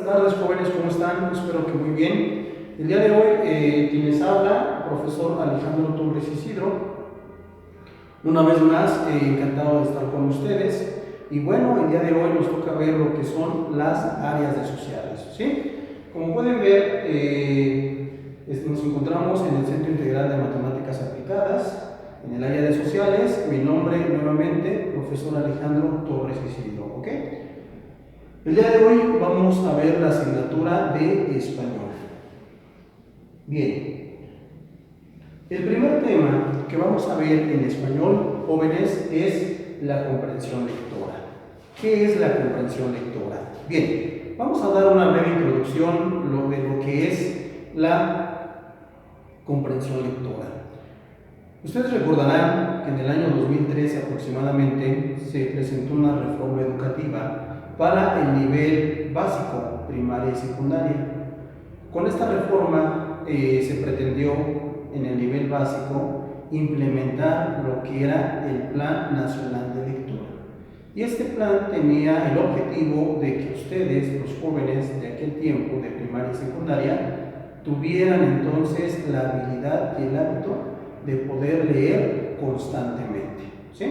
tardes, jóvenes, ¿cómo están? Espero que muy bien. El día de hoy, quien les habla, profesor Alejandro Torres Isidro. Una vez más, encantado de estar con ustedes. Y bueno, el día de hoy nos toca ver lo que son las áreas de sociales, ¿sí? Como pueden ver, nos encontramos en el Centro Integral de Matemáticas Aplicadas, en el área de sociales. Mi nombre, nuevamente, profesor Alejandro Torres Isidro, ¿ok? El día de hoy vamos a ver la asignatura de español. Bien, el primer tema que vamos a ver en español, jóvenes, es la comprensión lectora. ¿Qué es la comprensión lectora? Bien, vamos a dar una breve introducción de lo que es la comprensión lectora. Ustedes recordarán que en el año 2013 aproximadamente se presentó una reforma educativa para el nivel básico, primaria y secundaria. Con esta reforma se pretendió en el nivel básico implementar lo que era el Plan Nacional de Lectura. Y este plan tenía el objetivo de que ustedes, los jóvenes de aquel tiempo de primaria y secundaria, tuvieran entonces la habilidad y el hábito de poder leer constantemente, ¿sí?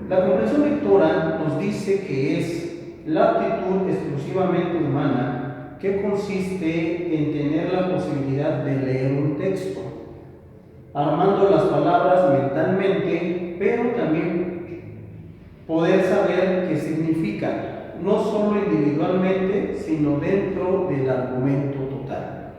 La comprensión lectora nos dice que es la aptitud exclusivamente humana que consiste en tener la posibilidad de leer un texto, armando las palabras mentalmente, pero también poder saber qué significan, no solo individualmente, sino dentro del argumento total.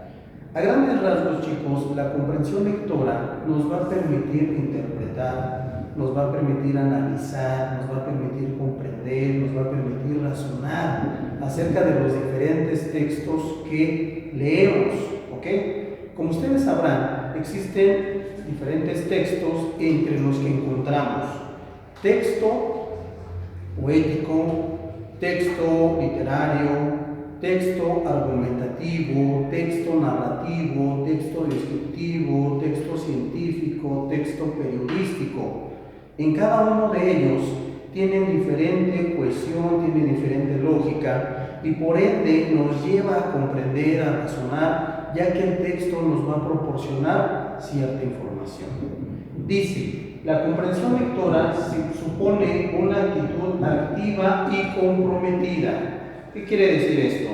A grandes rasgos, chicos, la comprensión lectora nos va a permitir interpretar, nos va a permitir analizar, nos va a permitir comprender, nos va a permitir razonar acerca de los diferentes textos que leemos, ¿ok? Como ustedes sabrán, existen diferentes textos entre los que encontramos texto poético, texto literario, texto argumentativo, texto narrativo, texto descriptivo, texto científico, texto periodístico. En cada uno de ellos tienen diferente cohesión, tienen diferente lógica y por ende nos lleva a comprender, a razonar, ya que el texto nos va a proporcionar cierta información. Dice, la comprensión lectora supone una actitud activa y comprometida. ¿Qué quiere decir esto?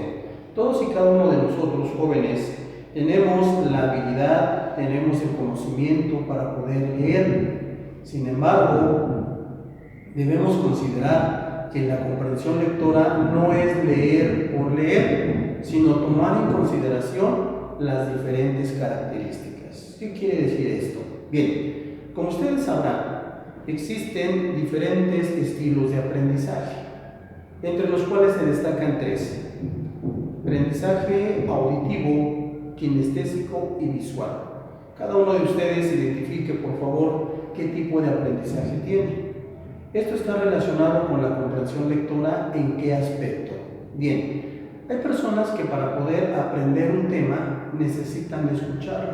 Todos y cada uno de nosotros, jóvenes, tenemos la habilidad, tenemos el conocimiento para poder leer. Sin embargo, debemos considerar que la comprensión lectora no es leer por leer, sino tomar en consideración las diferentes características. ¿Qué quiere decir esto? Bien, como ustedes sabrán, existen diferentes estilos de aprendizaje, entre los cuales se destacan tres: aprendizaje auditivo, kinestésico y visual. Cada uno de ustedes identifique, por favor, qué tipo de aprendizaje tiene. Esto está relacionado con la comprensión lectora. ¿En qué aspecto? Bien, hay personas que para poder aprender un tema necesitan escucharlo,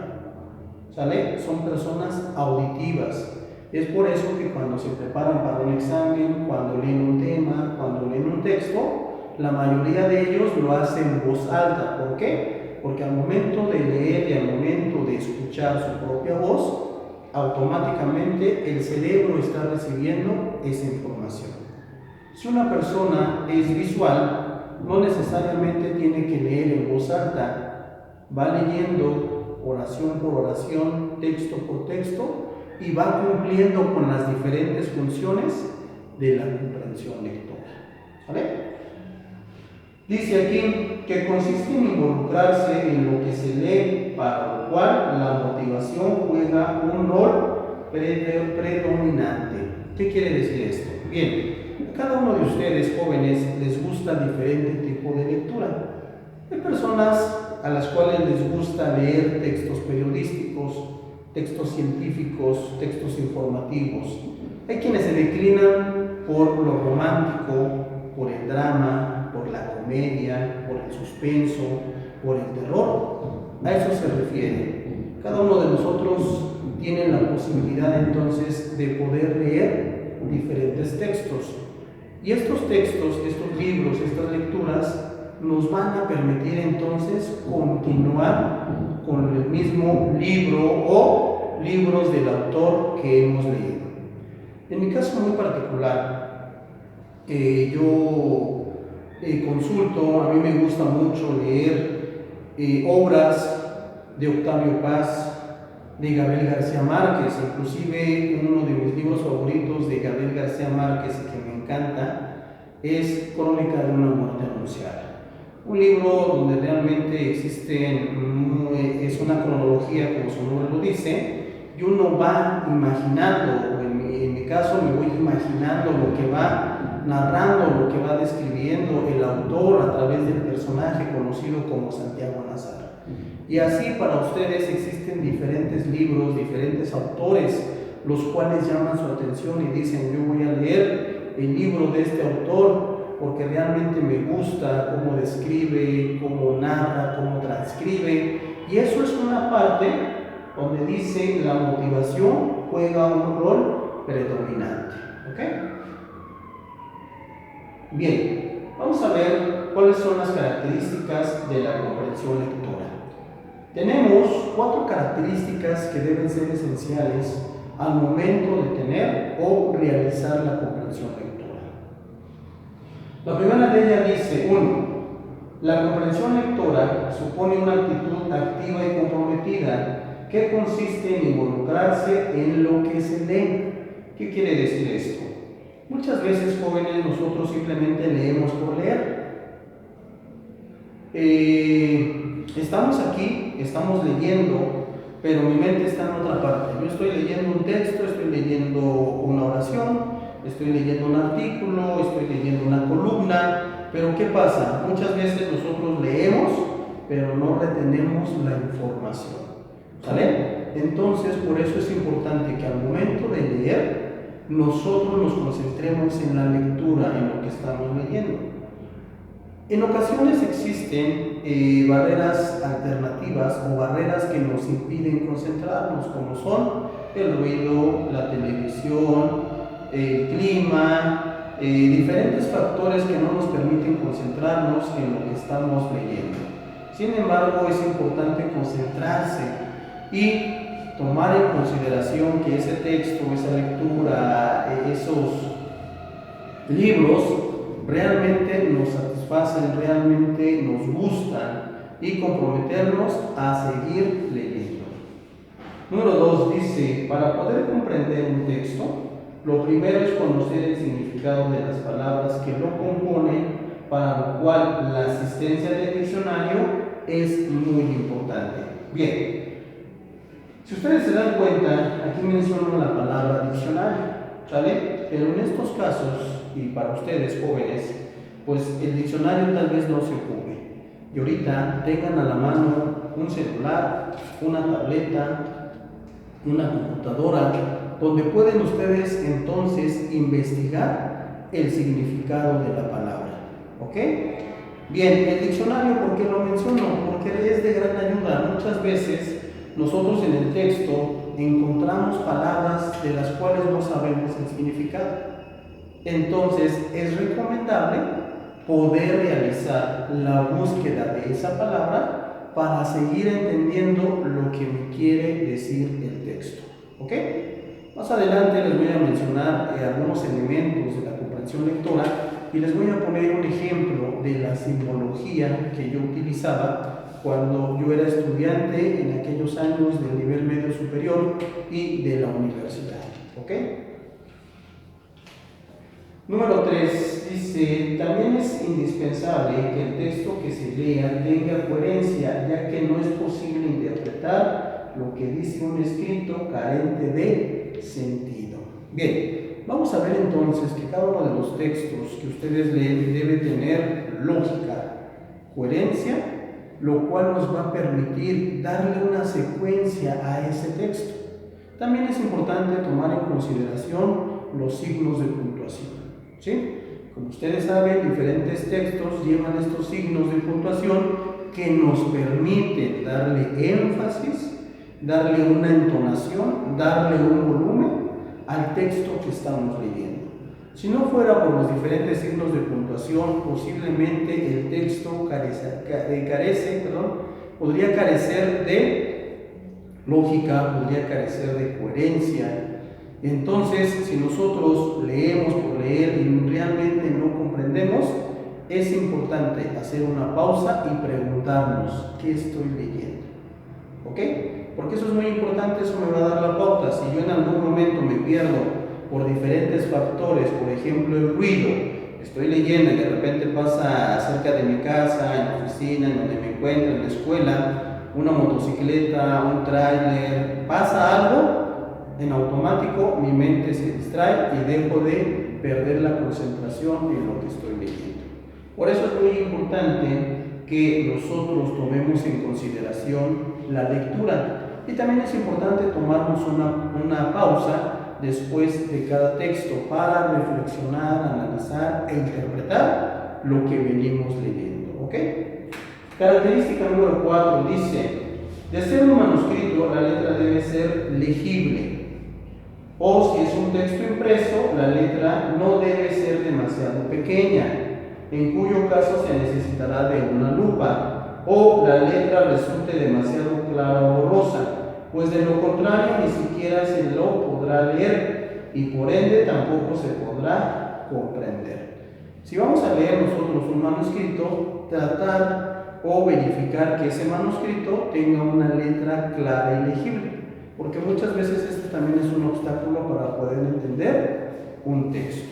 ¿sale? Son personas auditivas. Es por eso que cuando se preparan para un examen, cuando leen un tema, cuando leen un texto, la mayoría de ellos lo hacen en voz alta. ¿Por qué? Porque al momento de leer y al momento de escuchar su propia voz, automáticamente el cerebro está recibiendo esa información. Si una persona es visual, no necesariamente tiene que leer en voz alta, va leyendo oración por oración, texto por texto, y va cumpliendo con las diferentes funciones de la comprensión lectora, ¿vale? Dice aquí que consiste en involucrarse en lo que se lee, para lo cual la motivación juega un rol predominante. ¿Qué quiere decir esto? Bien, a cada uno de ustedes, jóvenes, les gusta diferente tipo de lectura. Hay personas a las cuales les gusta leer textos periodísticos, textos científicos, textos informativos. Hay quienes se declinan por lo romántico, por el drama, por la comedia, por el suspenso, por el terror. A eso se refiere. Cada uno de nosotros tiene la posibilidad entonces de poder leer diferentes textos. Y estos textos, estos libros, estas lecturas nos van a permitir entonces continuar con el mismo libro o libros del autor que hemos leído. En mi caso muy particular, yo consulto, a mí me gusta mucho leer obras de Octavio Paz, de Gabriel García Márquez. Inclusive uno de mis libros favoritos de Gabriel García Márquez y que me encanta es Crónica de una muerte anunciada. Un libro donde realmente es una cronología, como su nombre lo dice, y uno va imaginando, en mi caso me voy imaginando lo que va narrando, lo que va describiendo el autor a través del personaje conocido como Santiago Nazar. Y así para ustedes existen diferentes libros, diferentes autores, los cuales llaman su atención y dicen: yo voy a leer el libro de este autor porque realmente me gusta cómo describe, cómo narra, cómo transcribe. Y eso es una parte donde dice la motivación juega un rol predominante. ¿Ok? Bien, vamos a ver cuáles son las características de la comprensión lectora. Tenemos 4 características que deben ser esenciales al momento de tener o realizar la comprensión lectora. La primera de ellas dice: 1. La comprensión lectora supone una actitud activa y comprometida que consiste en involucrarse en lo que se lee. ¿Qué quiere decir esto? Muchas veces, jóvenes, nosotros simplemente leemos por leer. Estamos aquí, estamos leyendo, pero mi mente está en otra parte. Yo estoy leyendo un texto, estoy leyendo una oración, estoy leyendo un artículo, estoy leyendo una columna, pero ¿qué pasa? Muchas veces nosotros leemos, pero no retenemos la información. ¿Sale? Entonces, por eso es importante que al momento de leer, nosotros nos concentremos en la lectura, en lo que estamos leyendo. En ocasiones existen barreras alternativas o barreras que nos impiden concentrarnos, como son el ruido, la televisión, el clima, diferentes factores que no nos permiten concentrarnos en lo que estamos leyendo. Sin embargo, es importante concentrarse y tomar en consideración que ese texto, esa lectura, esos libros realmente nos satisfacen, realmente nos gustan, y comprometernos a seguir leyendo. Número 2 dice: para poder comprender un texto, lo primero es conocer el significado de las palabras que lo componen, para lo cual la asistencia del diccionario es muy importante. Bien, si ustedes se dan cuenta, aquí menciono la palabra diccionario, ¿sale? Pero en estos casos, y para ustedes jóvenes, pues el diccionario tal vez no se ocupe. Y ahorita tengan a la mano un celular, una tableta, una computadora, donde pueden ustedes entonces investigar el significado de la palabra. ¿Ok? Bien, el diccionario, ¿por qué lo menciono? Porque es de gran ayuda. Muchas veces nosotros en el texto encontramos palabras de las cuales no sabemos el significado. Entonces es recomendable poder realizar la búsqueda de esa palabra para seguir entendiendo lo que me quiere decir el texto. ¿Ok? Más adelante les voy a mencionar algunos elementos de la comprensión lectora y les voy a poner un ejemplo de la simbología que yo utilizaba cuando yo era estudiante en aquellos años del nivel medio superior y de la universidad. ¿Ok? Número 3 dice: también es indispensable que el texto que se lea tenga coherencia, ya que no es posible interpretar lo que dice un escrito carente de sentido. Bien, vamos a ver entonces que cada uno de los textos que ustedes leen debe tener lógica, coherencia, lo cual nos va a permitir darle una secuencia a ese texto. También es importante tomar en consideración los signos de puntuación. ¿Sí? Como ustedes saben, diferentes textos llevan estos signos de puntuación que nos permiten darle énfasis, darle una entonación, darle un volumen al texto que estamos leyendo. Si no fuera por los diferentes signos de puntuación, posiblemente el texto podría carecer de lógica, podría carecer de coherencia. Entonces, si nosotros leemos por leer y realmente no comprendemos, es importante hacer una pausa y preguntarnos, ¿qué estoy leyendo? ¿Ok? Porque eso es muy importante, eso me va a dar la pauta. Si yo en algún momento me pierdo por diferentes factores, por ejemplo el ruido, estoy leyendo y de repente pasa cerca de mi casa, en la oficina, en donde me encuentro, en la escuela, una motocicleta, un tráiler, pasa algo, en automático mi mente se distrae y dejo de perder la concentración en lo que estoy leyendo. Por eso es muy importante que nosotros tomemos en consideración la lectura, y también es importante tomarnos una pausa después de cada texto para reflexionar, analizar e interpretar lo que venimos leyendo. ¿Ok? Característica número 4 dice: de ser un manuscrito, la letra debe ser legible, o si es un texto impreso, la letra no debe ser demasiado pequeña, en cuyo caso se necesitará de una lupa, o la letra resulte demasiado clara o borrosa, pues de lo contrario ni siquiera se lo podrá leer y por ende tampoco se podrá comprender. Si vamos a leer nosotros un manuscrito, tratar o verificar que ese manuscrito tenga una letra clara y legible, porque muchas veces este también es un obstáculo para poder entender un texto.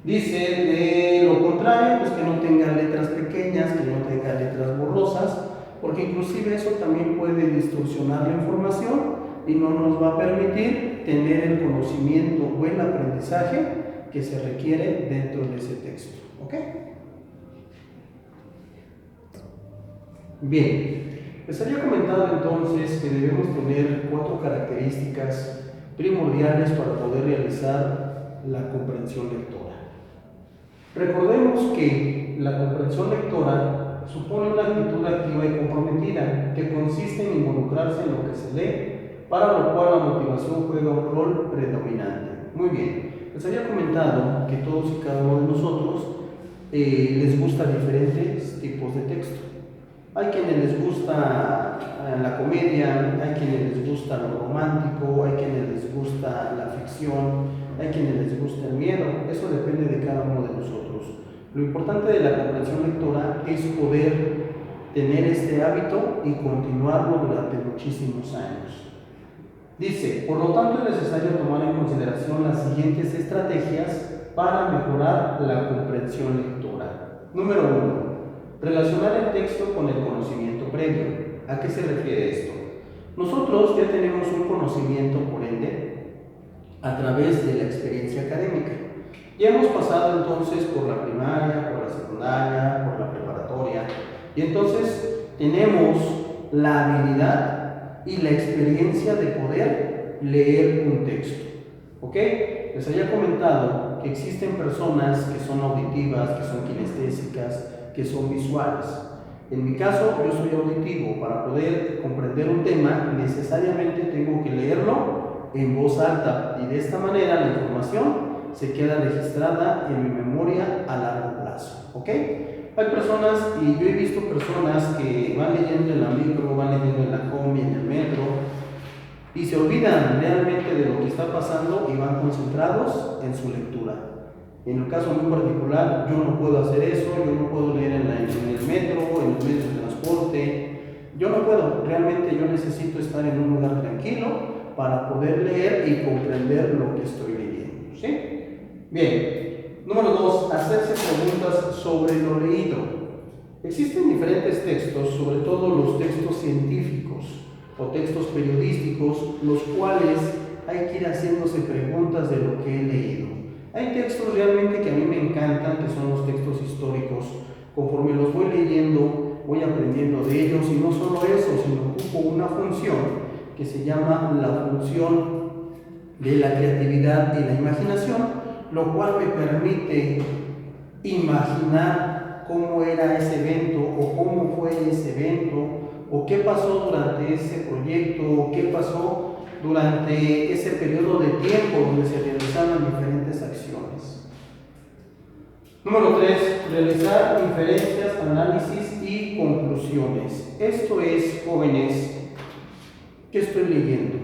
Dice, de lo contrario, pues que no tenga letras pequeñas, que no tenga letras borrosas, porque inclusive eso también puede distorsionar la información y no nos va a permitir tener el conocimiento o el aprendizaje que se requiere dentro de ese texto. ¿Ok? Bien, les había comentado entonces que debemos tener 4 características primordiales para poder realizar la comprensión lectora. Recordemos que la comprensión lectora supone una actitud activa y comprometida que consiste en involucrarse en lo que se lee, para lo cual la motivación juega un rol predominante. Muy bien, les había comentado que todos y cada uno de nosotros les gusta diferentes tipos de texto. Hay quienes les gusta la comedia, hay quienes les gusta lo romántico, hay quienes les gusta la ficción, hay quienes les gusta el miedo. Eso depende de cada uno de nosotros. Lo importante de la comprensión lectora es poder tener este hábito y continuarlo durante muchísimos años. Dice, por lo tanto es necesario tomar en consideración las siguientes estrategias para mejorar la comprensión lectora. Número 1. Relacionar el texto con el conocimiento previo. ¿A qué se refiere esto? Nosotros ya tenemos un conocimiento, por ende, a través de la experiencia académica. Ya hemos pasado entonces por la primaria, por la secundaria, por la preparatoria, y entonces tenemos la habilidad y la experiencia de poder leer un texto. ¿Ok? Les había comentado que existen personas que son auditivas, que son kinestésicas, que son visuales. En mi caso, yo soy auditivo. Para poder comprender un tema, necesariamente tengo que leerlo en voz alta, y de esta manera la información se queda registrada en mi memoria a largo plazo. ¿Ok? Hay personas, y yo he visto personas que van leyendo en la micro, van leyendo en la combi, en el metro, y se olvidan realmente de lo que está pasando y van concentrados en su lectura. En el caso muy particular, yo no puedo hacer eso, yo no puedo leer en el metro, en los medios de transporte, yo no puedo, realmente yo necesito estar en un lugar tranquilo para poder leer y comprender lo que estoy leyendo. ¿Sí? Bien, número 2, hacerse preguntas sobre lo leído. Existen diferentes textos, sobre todo los textos científicos o textos periodísticos, los cuales hay que ir haciéndose preguntas de lo que he leído. Hay textos realmente que a mí me encantan, que son los textos históricos. Conforme los voy leyendo, voy aprendiendo de ellos, y no solo eso, sino ocupo una función que se llama la función de la creatividad y la imaginación, lo cual me permite imaginar cómo era ese evento, o cómo fue ese evento, o qué pasó durante ese proyecto, o qué pasó durante ese periodo de tiempo donde se realizaban diferentes acciones. Número 3, realizar inferencias, análisis y conclusiones. Esto es, jóvenes, ¿qué estoy leyendo?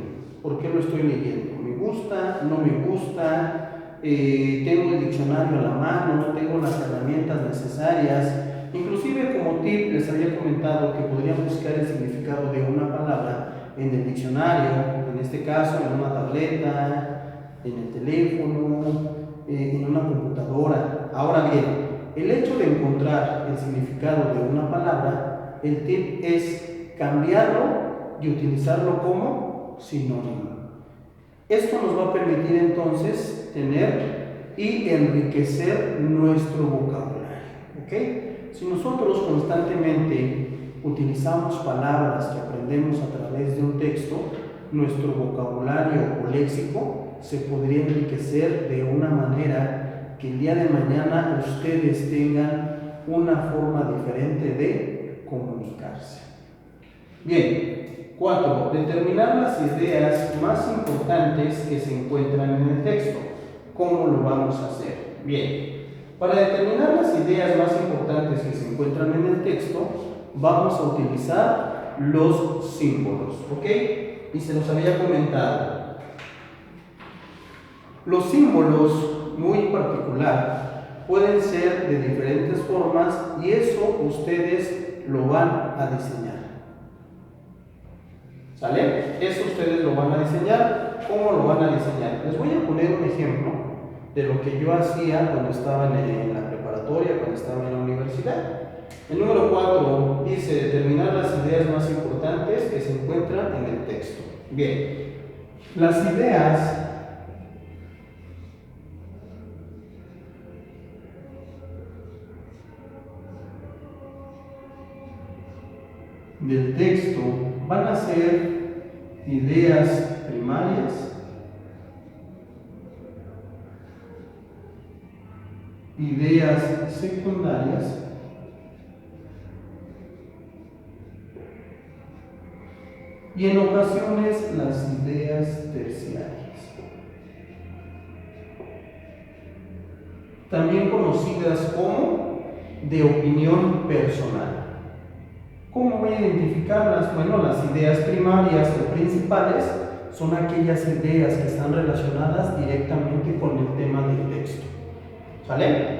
¿Por qué lo estoy leyendo? ¿Me gusta? ¿No me gusta? ¿Tengo el diccionario a la mano? ¿Tengo las herramientas necesarias? Inclusive como tip les había comentado que podrían buscar el significado de una palabra en el diccionario, en este caso en una tableta, en el teléfono, en una computadora. Ahora bien, el hecho de encontrar el significado de una palabra, el tip es cambiarlo y utilizarlo como sinónimo. Esto nos va a permitir entonces tener y enriquecer nuestro vocabulario, ¿ok? Si nosotros constantemente utilizamos palabras que aprendemos a través de un texto, nuestro vocabulario o léxico se podría enriquecer de una manera que el día de mañana ustedes tengan una forma diferente de comunicarse. Bien, 4. Determinar las ideas más importantes que se encuentran en el texto. ¿Cómo lo vamos a hacer? Bien, para determinar las ideas más importantes que se encuentran en el texto, vamos a utilizar los símbolos, ¿ok? Y se los había comentado. Los símbolos, muy particular, pueden ser de diferentes formas y eso ustedes lo van a diseñar. ¿Sale? Eso ustedes lo van a diseñar. ¿Cómo lo van a diseñar? Les voy a poner un ejemplo de lo que yo hacía cuando estaba en la preparatoria, cuando estaba en la universidad. El número 4 dice determinar las ideas más importantes que se encuentran en el texto. Bien, las ideas del texto van a ser ideas primarias, ideas secundarias y en ocasiones las ideas terciarias, también conocidas como de opinión personal. ¿Cómo voy a identificarlas? Bueno, las ideas primarias o principales son aquellas ideas que están relacionadas directamente con el tema del texto. ¿Sale?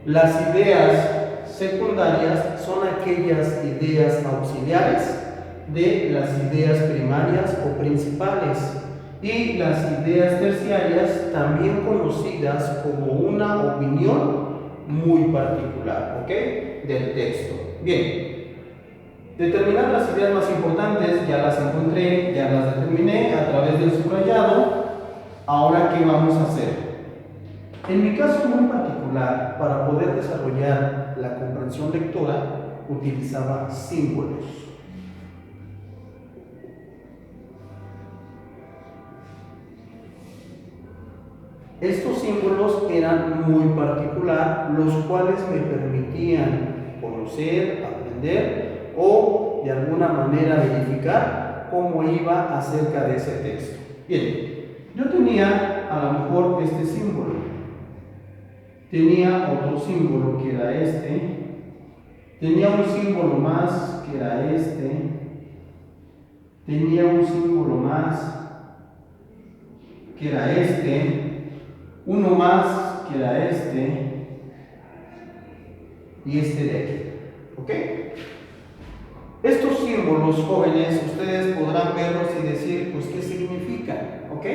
Las ideas secundarias son aquellas ideas auxiliares de las ideas primarias o principales. Y las ideas terciarias, también conocidas como una opinión muy particular, ¿ok? Del texto. Bien. Determinar las ideas más importantes, ya las encontré, ya las determiné a través del subrayado. Ahora, ¿qué vamos a hacer? En mi caso muy particular, para poder desarrollar la comprensión lectora, utilizaba símbolos. Estos símbolos eran muy particular, los cuales me permitían conocer, aprender o de alguna manera verificar cómo iba acerca de ese texto. Bien, yo tenía a lo mejor este símbolo, tenía otro símbolo que era este, tenía un símbolo más que era este, tenía un símbolo más que era este, uno más que era este y este de aquí, ¿ok? Estos símbolos, jóvenes, ustedes podrán verlos y decir, pues, ¿qué significan? ¿Ok?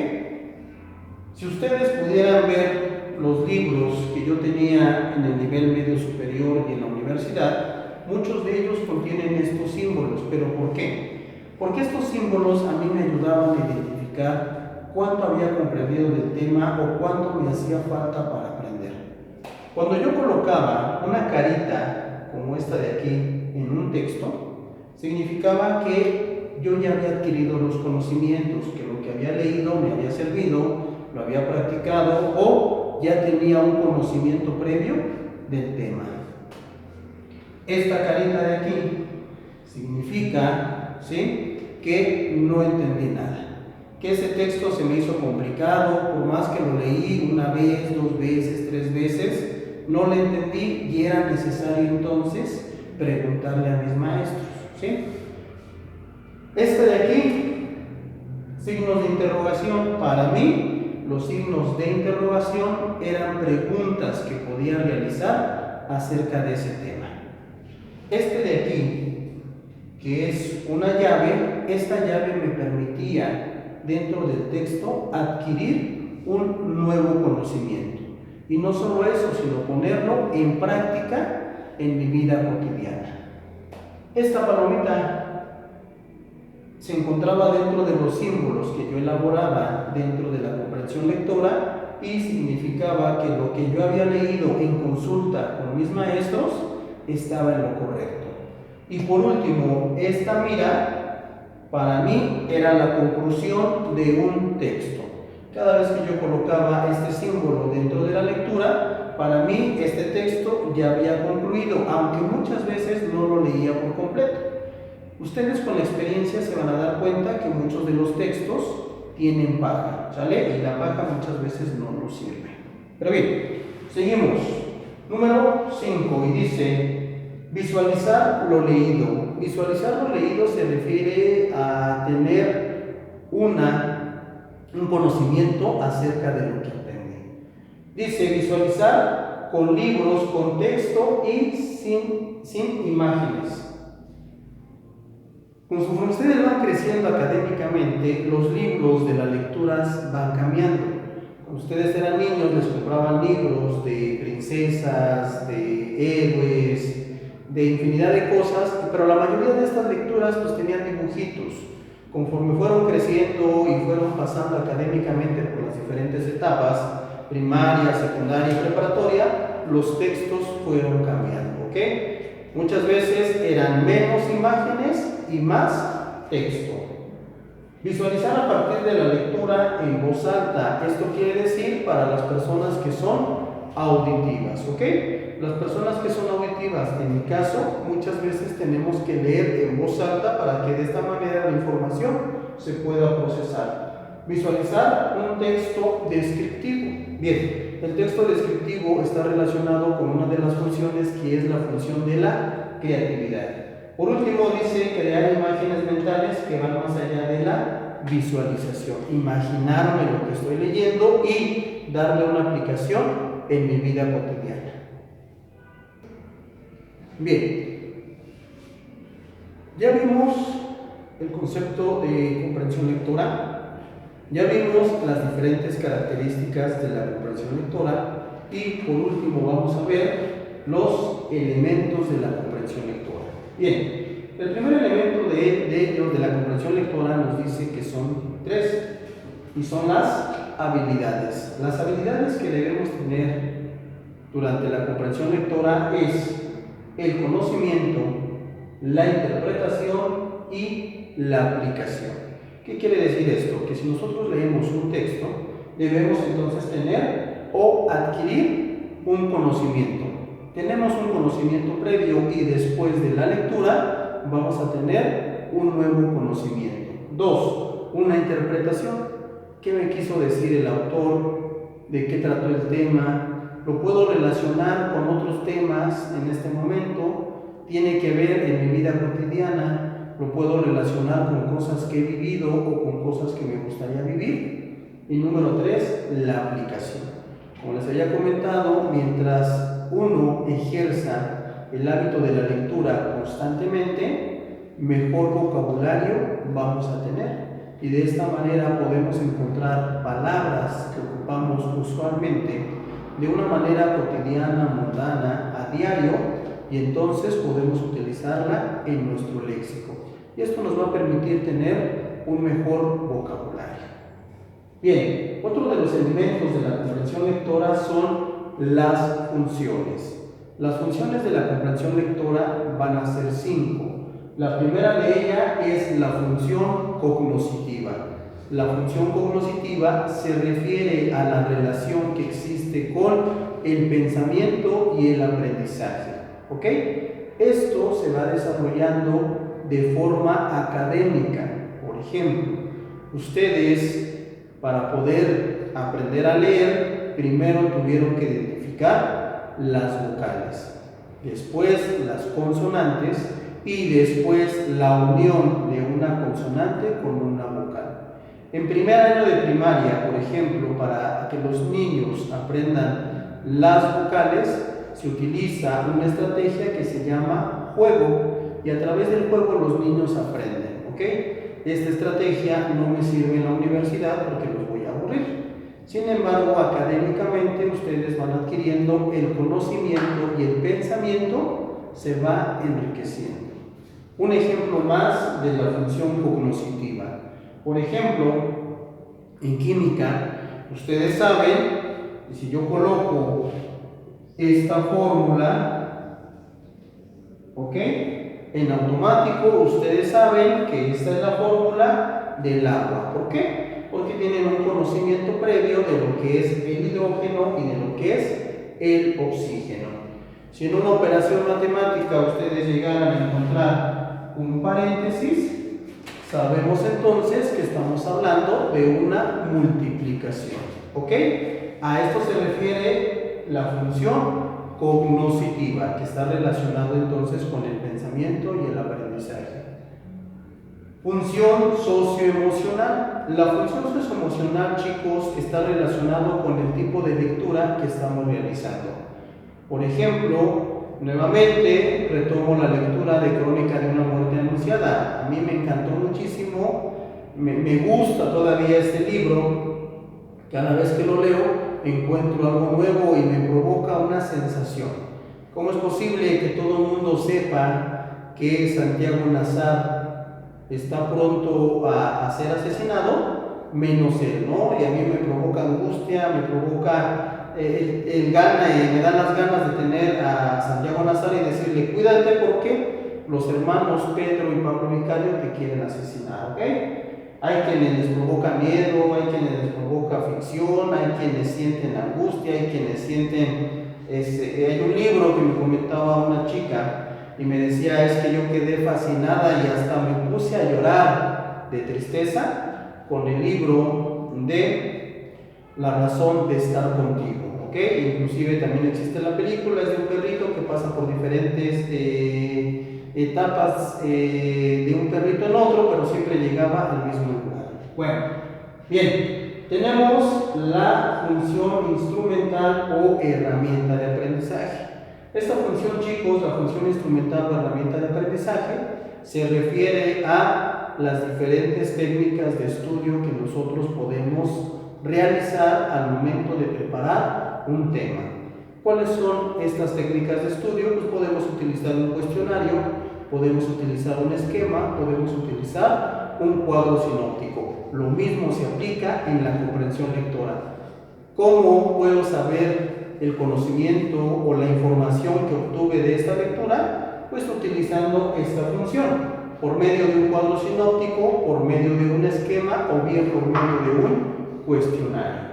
Si ustedes pudieran ver los libros que yo tenía en el nivel medio superior y en la universidad, muchos de ellos contienen estos símbolos. ¿Pero por qué? Porque estos símbolos a mí me ayudaban a identificar cuánto había comprendido del tema o cuánto me hacía falta para aprender. Cuando yo colocaba una carita como esta de aquí en un texto, significaba que yo ya había adquirido los conocimientos, que lo que había leído me había servido, lo había practicado o ya tenía un conocimiento previo del tema. Esta carita de aquí significa, ¿sí?, que no entendí nada, que ese texto se me hizo complicado, por más que lo leí una vez, 2 veces, 3 veces, no lo entendí y era necesario entonces preguntarle a mis maestros, ¿sí? Este de aquí, signos de interrogación, para mí los signos de interrogación eran preguntas que podía realizar acerca de ese tema. Este de aquí, que es una llave, esta llave me permitía dentro del texto adquirir un nuevo conocimiento. Y no solo eso, sino ponerlo en práctica en mi vida cotidiana. Esta palomita se encontraba dentro de los símbolos que yo elaboraba dentro de la comprensión lectora y significaba que lo que yo había leído en consulta con mis maestros estaba en lo correcto. Y por último, esta mira para mí era la conclusión de un texto. Cada vez que yo colocaba este símbolo dentro de la lectura, para mí este texto ya había concluido, aunque muchas veces no lo leía por completo. Ustedes con la experiencia se van a dar cuenta que muchos de los textos tienen paja, ¿sale? Y la paja muchas veces no nos sirve. Pero bien, seguimos. Número 5 y dice, visualizar lo leído. Visualizar lo leído se refiere a tener un conocimiento acerca de lo que aprendí. Dice, visualizar con libros, con texto y sin imágenes. Conforme ustedes van creciendo académicamente, los libros de las lecturas van cambiando. Cuando ustedes eran niños les compraban libros de princesas, de héroes, de infinidad de cosas, pero la mayoría de estas lecturas pues tenían dibujitos. Conforme fueron creciendo y fueron pasando académicamente por las diferentes etapas, primaria, secundaria y preparatoria, los textos fueron cambiando, ¿ok? Muchas veces eran menos imágenes y más texto. Visualizar a partir de la lectura en voz alta. Esto quiere decir para las personas que son auditivas, ¿ok? Las personas que son auditivas, en mi caso, muchas veces tenemos que leer en voz alta para que de esta manera la información se pueda procesar. Visualizar un texto descriptivo. Bien, el texto descriptivo está relacionado con una de las funciones que es la función de la creatividad. Por último dice crear imágenes mentales que van más allá de la visualización. Imaginarme lo que estoy leyendo y darle una aplicación en mi vida cotidiana. Bien, ya vimos el concepto de comprensión lectora, ya vimos las diferentes características de la comprensión lectora y por último vamos a ver los elementos de la comprensión lectora. Bien, el primer elemento de ellos, de la comprensión lectora, nos dice que son 3 y son las habilidades. Las habilidades que debemos tener durante la comprensión lectora es el conocimiento, la interpretación y la aplicación. ¿Qué quiere decir esto? Que si nosotros leemos un texto, debemos entonces tener o adquirir un conocimiento. Tenemos un conocimiento previo y después de la lectura vamos a tener un nuevo conocimiento. 2, una interpretación. ¿Qué me quiso decir el autor? ¿De qué trató el tema? ¿Lo puedo relacionar con otros temas en este momento? ¿Tiene que ver en mi vida cotidiana? ¿Lo puedo relacionar con cosas que he vivido o con cosas que me gustaría vivir? Y número 3, la aplicación. Como les había comentado, mientras uno ejerza el hábito de la lectura constantemente, mejor vocabulario vamos a tener. Y de esta manera podemos encontrar palabras que ocupamos usualmente de una manera cotidiana, mundana, a diario, y entonces podemos utilizarla en nuestro léxico. Y esto nos va a permitir tener un mejor vocabulario. Bien, otro de los elementos de la comprensión lectora son las funciones. Las funciones de la comprensión lectora van a ser 5. La primera de ellas es la función cognoscitiva. La función cognoscitiva se refiere a la relación que existe con el pensamiento y el aprendizaje. ¿Ok? Esto se va desarrollando de forma académica. Por ejemplo, Ustedes, para poder aprender a leer, primero tuvieron que identificar las vocales, después las consonantes y después la unión de una consonante con una vocal. En primer año de primaria, por ejemplo, para que los niños aprendan las vocales, se utiliza una estrategia que se llama juego, y a través del juego los niños aprenden, ¿ok? Esta estrategia no me sirve en la universidad porque los voy a aburrir. Sin embargo, académicamente ustedes van adquiriendo el conocimiento y el pensamiento se va enriqueciendo. Un ejemplo más de la función cognoscitiva. Por ejemplo, en química, ustedes saben, si yo coloco esta fórmula, ¿ok? En automático, ustedes saben que esta es la fórmula del agua. ¿Por qué? Porque tienen un conocimiento previo de lo que es el hidrógeno y de lo que es el oxígeno. Si en una operación matemática ustedes llegaran a encontrar un paréntesis, sabemos entonces que estamos hablando de una multiplicación, ¿ok? A esto se refiere la función cognoscitiva, que está relacionado entonces con el pensamiento y el aprendizaje. Función socioemocional. La función socioemocional, chicos, está relacionado con el tipo de lectura que estamos realizando. Por ejemplo, nuevamente retomo la lectura de Crónica de una muerte anunciada. A mí me encantó muchísimo, me gusta todavía este libro. Cada vez que lo leo encuentro algo nuevo y me provoca una sensación. ¿Cómo es posible que todo el mundo sepa que Santiago Nazar está pronto a ser asesinado, menos él, ¿no? Y a mí me provoca angustia, me provoca me dan las ganas de tener a Santiago Nazar y decirle: cuídate porque los hermanos Pedro y Pablo Vicario te quieren asesinar, ¿ok? Hay quienes les provoca miedo, hay quienes les provoca ficción, hay quienes sienten angustia, hay quienes sienten... hay un libro que me comentaba una chica y me decía: es que yo quedé fascinada y hasta me puse a llorar de tristeza con el libro de La razón de estar contigo, ¿ok? Inclusive también existe la película, es de un perrito que pasa por diferentes etapas de un perrito en otro, pero siempre llegaba al mismo lugar. Bueno, bien, tenemos la función instrumental o herramienta de aprendizaje. Esta función, chicos, la función instrumental o herramienta de aprendizaje, se refiere a las diferentes técnicas de estudio que nosotros podemos realizar al momento de preparar un tema. ¿Cuáles son estas técnicas de estudio? Pues podemos utilizar un cuestionario, podemos utilizar un esquema, podemos utilizar un cuadro sinóptico. Lo mismo se aplica en la comprensión lectora. ¿Cómo puedo saber el conocimiento o la información que obtuve de esta lectura? Pues utilizando esta función, por medio de un cuadro sinóptico, por medio de un esquema o bien por medio de un cuestionario.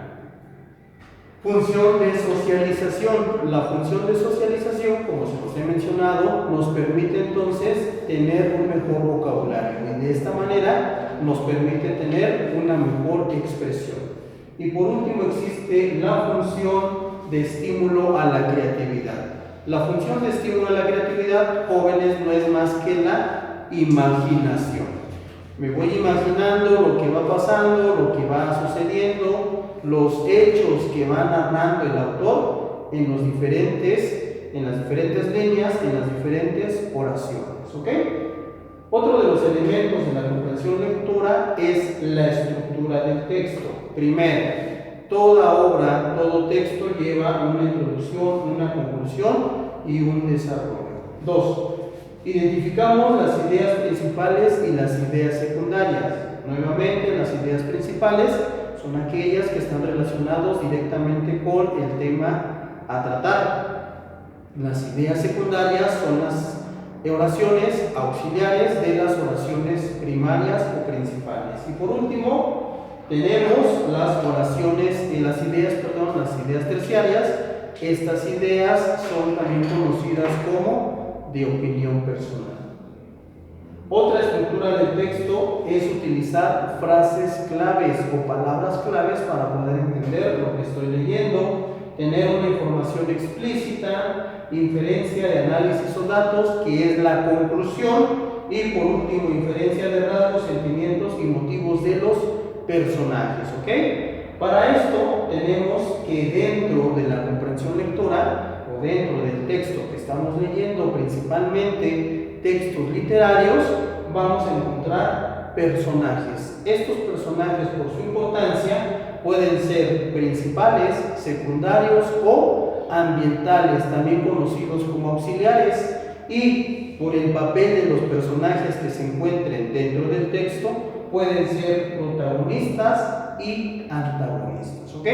Función de socialización. La función de socialización, como se los he mencionado, nos permite entonces tener un mejor vocabulario y de esta manera nos permite tener una mejor expresión. Y por último existe la función de estímulo a la creatividad. La función de estímulo a la creatividad, jóvenes, no es más que la imaginación. Me voy imaginando lo que va pasando, lo que va sucediendo, los hechos que va narrando el autor en las diferentes líneas, en las diferentes oraciones, ¿ok? Otro de los elementos de la comprensión lectora es la estructura del texto. Primero, toda obra, todo texto lleva una introducción, una conclusión y un desarrollo. 2. Identificamos las ideas principales y las ideas secundarias. Nuevamente, las ideas principales son aquellas que están relacionadas directamente con el tema a tratar. Las ideas secundarias son las oraciones auxiliares de las oraciones primarias o principales. Y por último, tenemos las ideas terciarias. Estas ideas son también conocidas como de opinión personal. Otra estructura del texto es utilizar frases claves o palabras claves para poder entender lo que estoy leyendo, tener una información explícita, inferencia de análisis o datos, que es la conclusión, y por último, inferencia de rasgos, sentimientos y motivos de los personajes, ¿ok? Para esto tenemos que dentro de la comprensión lectora o dentro del texto que estamos leyendo, principalmente textos literarios, vamos a encontrar personajes. Estos personajes, por su importancia, pueden ser principales, secundarios o ambientales, también conocidos como auxiliares, y por el papel de los personajes que se encuentren dentro del texto, pueden ser protagonistas y antagonistas, ¿ok?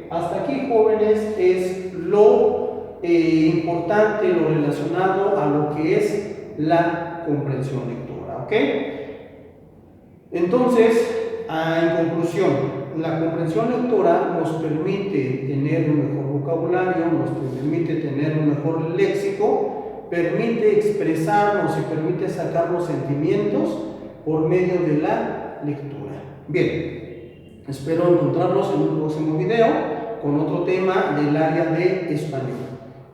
Hasta aquí, jóvenes, es lo importante, lo relacionado a lo que es la comprensión lectora, ¿ok? Entonces, en conclusión, la comprensión lectora nos permite tener un mejor vocabulario, nos permite tener un mejor léxico, permite expresarnos y permite sacar los sentimientos por medio de la lectura. Bien, espero encontrarlos en un próximo video con otro tema del área de español.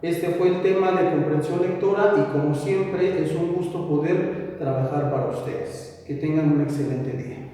Este fue el tema de comprensión lectora y como siempre es un gusto poder trabajar para ustedes. Que tengan un excelente día.